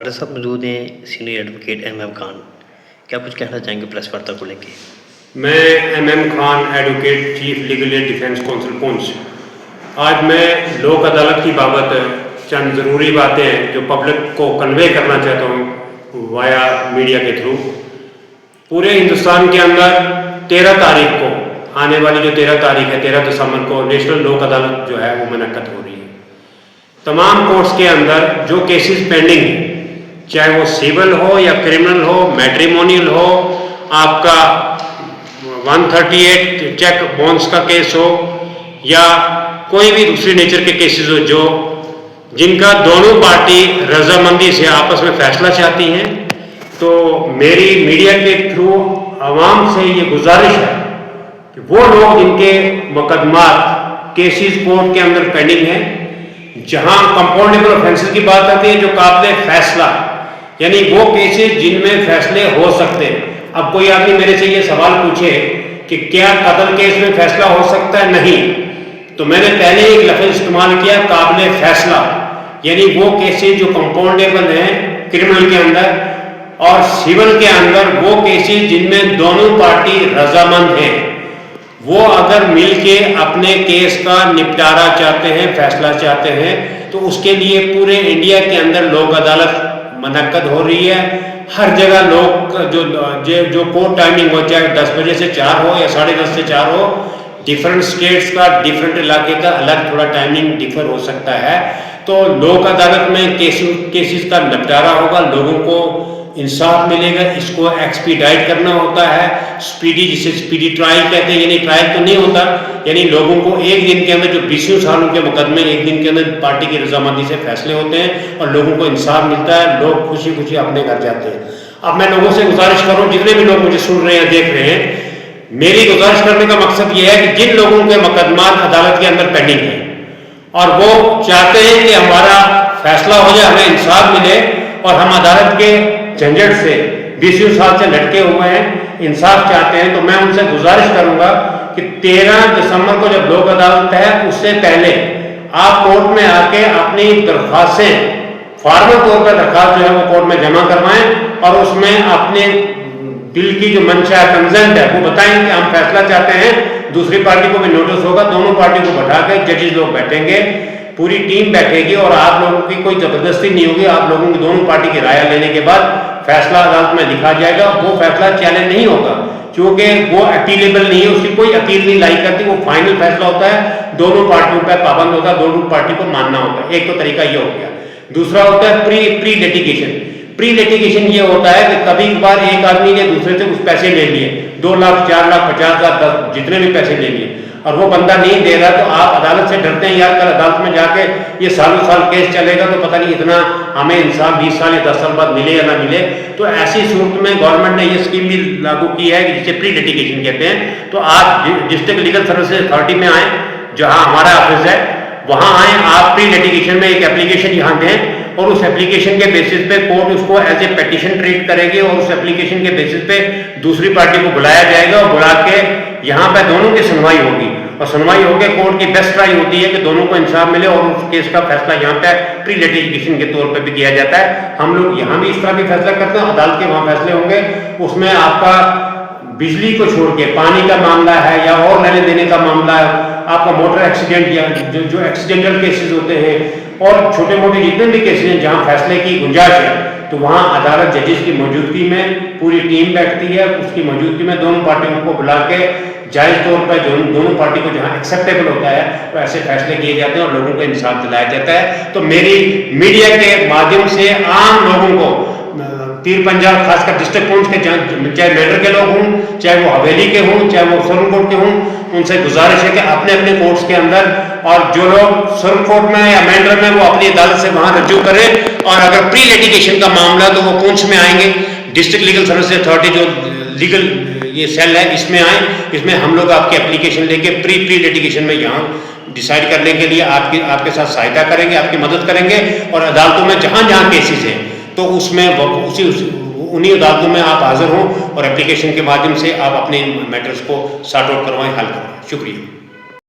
Doctor صاحب موجود ہیں سینئر ایڈوکیٹ ایم خان، کیا کچھ کہنا چاہیں گے پریس وارتا کو لے کے؟ میں M Khan advocate chief legal aid defence counsel Poonch. آج میں لوک عدالت کی بابت چند ضروری باتیں ہیں جو پبلک کو کنوے کرنا چاہتا ہوں وایا میڈیا کے تھرو۔ پورے ہندوستان کے اندر 13 تاریخ کو آنے والی جو 13 تاریخ ہے 13 دسمبر کو نیشنل لوک عدالت جو ہے وہ منعقد ہو رہی ہے۔ تمام کورٹس کے اندر جو کیسز پینڈنگ ہیں، چاہے وہ سیول ہو یا کرمنل ہو، میٹریمونیل ہو، آپ کا 138 چیک بونس کا کیس ہو یا کوئی بھی دوسری نیچر کے کیسز ہو جن کا دونوں پارٹی رضامندی سے آپس میں فیصلہ چاہتی ہیں، تو میری میڈیا کے تھرو عوام سے یہ گزارش ہے کہ وہ لوگ جن کے مقدمات کیسز کورٹ کے اندر پینڈنگ ہیں، جہاں کمپاؤنڈیبل آفینسز کی بات آتی ہے جو قابل فیصلہ یعنی وہ کیسز جن میں فیصلے ہو سکتے ہیں۔ اب کوئی آدمی میرے سے یہ سوال پوچھے کہ کیا قتل کیس میں فیصلہ ہو سکتا ہے؟ نہیں، تو میں نے پہلے ایک لفظ استعمال کیا قابل فیصلہ، یعنی وہ کیسز جو کمپاؤنڈیبل ہیں کرمنل کے اندر اور سیول کے اندر، وہ کیسز جن میں دونوں پارٹی رضامند ہیں، وہ اگر مل کے اپنے کیس کا نپٹارا چاہتے ہیں، فیصلہ چاہتے ہیں، تو اس کے لیے پورے انڈیا کے اندر لوک عدالت منعقد ہو رہی ہے۔ ہر جگہ لوگ جو کورٹ ٹائمنگ ہو، چاہے 10 بجے سے 4 ہو یا 10:30 سے 4 ہو، ڈیفرنٹ اسٹیٹس کا ڈیفرنٹ علاقے کا الگ تھوڑا ٹائمنگ ڈیفر ہو سکتا ہے، تو لوک عدالت میں کیسز کا نپٹارا ہوگا، لوگوں کو انصاف ملے گا۔ اس کو ایکسپیڈائٹ کرنا ہوتا ہے، سپیڈی، جسے سپیڈی ٹرائل کہتے ہیں، یعنی ٹرائل تو نہیں ہوتا، یعنی لوگوں کو ایک دن کے اندر جو 20 سالوں کے مقدمے ایک دن کے اندر پارٹی کی رضامندی سے فیصلے ہوتے ہیں اور لوگوں کو انصاف ملتا ہے، لوگ خوشی خوشی اپنے گھر جاتے ہیں۔ اب میں لوگوں سے گزارش کروں، جتنے بھی لوگ مجھے سن رہے ہیں دیکھ رہے ہیں، میری گزارش کرنے کا مقصد یہ ہے کہ جن لوگوں کے مقدمات عدالت کے اندر پینڈنگ ہیں اور وہ چاہتے ہیں کہ ہمارا فیصلہ ہو جائے، ہمیں انصاف ملے اور ہم عدالت کے جھنجھٹ سے 20 سال سے لٹکے ہوئے ہیں، انصاف چاہتے ہیں، تو میں ان سے گزارش کروں گا کہ 13 دسمبر کو جب لوک عدالت ہے اس سے پہلے آپ کورٹ میں آ کے اپنی درخواستیں فارمل طور پر درخواست جو ہے وہ کورٹ میں جمع کروائیں اور اس میں اپنے دل کی جو منشا ہے، کنسنٹ ہے، وہ بتائیں کہ ہم فیصلہ چاہتے ہیں۔ دوسری پارٹی کو بھی نوٹس ہوگا، دونوں پارٹی کو بٹھا کے ججز لوگ بیٹھیں گے، پوری ٹیم بیٹھے گی اور آپ لوگوں کی کوئی زبردستی نہیں ہوگی، آپ لوگوں کی دونوں پارٹی کی رائے لینے کے بعد فیصلہ عدالت میں لکھا جائے گا۔ وہ فیصلہ چیلنج نہیں ہوگا کیونکہ وہ اپیلیبل نہیں ہے، اس کی کوئی اپیل نہیں لائی کرتی، وہ فائنل فیصلہ ہوتا ہے، دونوں پارٹیوں پہ پابند ہوتا ہے، دونوں پارٹی کو ماننا ہوتا ہے۔ ایک تو طریقہ یہ ہو گیا۔ دوسرا ہوتا ہے پری لیٹیگیشن۔ پری لیٹیگیشن یہ ہوتا ہے کہ کبھی کبھار ایک آدمی نے دوسرے سے کچھ پیسے لے لیے، 2 لاکھ 4 لاکھ 50 لاکھ 10 جتنے بھی پیسے لے لیے، اور وہ بندہ نہیں دے رہا، تو آپ عدالت سے ڈرتے ہیں یار کل عدالت میں جا کے یہ سالوں سال کیس چلے گا تو پتہ نہیں اتنا ہمیں انصاف 20 سال یا 10 سال بعد ملے یا نہ ملے۔ تو ایسی صورت میں گورنمنٹ نے یہ اسکیم بھی لاگو کی ہے جسے پری لیٹیگیشن کہتے ہیں۔ تو آپ ڈسٹرکٹ لیگل سروسز اتھارٹی میں آئیں، جہاں ہمارا آفس ہے وہاں آئیں، آپ پری لیٹیگیشن میں ایک اپلیکیشن یہاں دیں اور اس اپلیکیشن کے بیسس پہ کورٹ اس کو ایز اے پیٹیشن ٹریٹ کرے گی اور اس اپلیکیشن کے بیسس پہ دوسری پارٹی کو بلایا جائے گا اور بلا کے یہاں پہ دونوں کی سنوائی ہوگی، اور سنوائی ہو کے کورٹ کی بیسٹ ٹرائی ہوتی ہے کہ دونوں کو انصاف ملے اور اس کیس کا فیصلہ یہاں پہ پری لیٹیگیشن کے طور پہ بھی کیا جاتا ہے۔ ہم لوگ یہاں بھی اس طرح بھی فیصلہ کرتے ہیں، عدالت کے وہاں فیصلے ہوں گے، اس میں آپ کا بجلی کو چھوڑ کے پانی کا معاملہ ہے یا اور لینے دینے کا معاملہ ہے، آپ کا موٹر ایکسیڈنٹ یا جو ایکسیڈنٹل کیسز ہوتے ہیں اور چھوٹے موٹے جتنے بھی کیسز ہیں جہاں فیصلے کی گنجائش ہے، تو وہاں عدالت ججز کی موجودگی میں پوری ٹیم بیٹھتی ہے، اس کی موجودگی میں دونوں پارٹیوں کو بلا کے جائز طور پر دونوں پارٹی کو جہاں ایکسیپٹیبل ہوتا ہے تو ایسے فیصلے کیے جاتے ہیں اور لوگوں کو انصاف دلایا جاتا ہے۔ تو میری میڈیا کے مادھیم سے عام لوگوں کو پیر پنجاب، خاص کر ڈسٹرکٹ پونچھ کے چاہے میڈر کے لوگ ہوں، چاہے وہ حویلی کے ہوں، چاہے وہ سرن کورٹ کے ہوں، ان سے گزارش ہے کہ اپنے اپنے کورٹس کے اندر، اور جو لوگ سرن کورٹ میں یا مینڈر میں وہ اپنی عدالت سے وہاں رجوع کریں، اور اگر پری لیٹیگیشن کا معاملہ تو وہ پونچھ میں آئیں گے، ڈسٹرکٹ لیگل سروسز اتھارٹی جو لیگل یہ سیل ہے اس میں آئیں، اس میں ہم لوگ آپ کی اپلیکیشن لے کے پری لیٹیگیشن میں یہاں ڈیسائیڈ کرنے کے لیے آپ کے ساتھ سہایتا کریں گے، آپ کی مدد کریں گے، اور عدالتوں میں جہاں جہاں کیسز ہیں تو اس میں انہی عدالتوں میں آپ حاضر ہوں اور اپلیکیشن کے مادھیم سے آپ اپنے میٹرز کو سارٹ آؤٹ کروائیں، حل کروائیں۔ شکریہ۔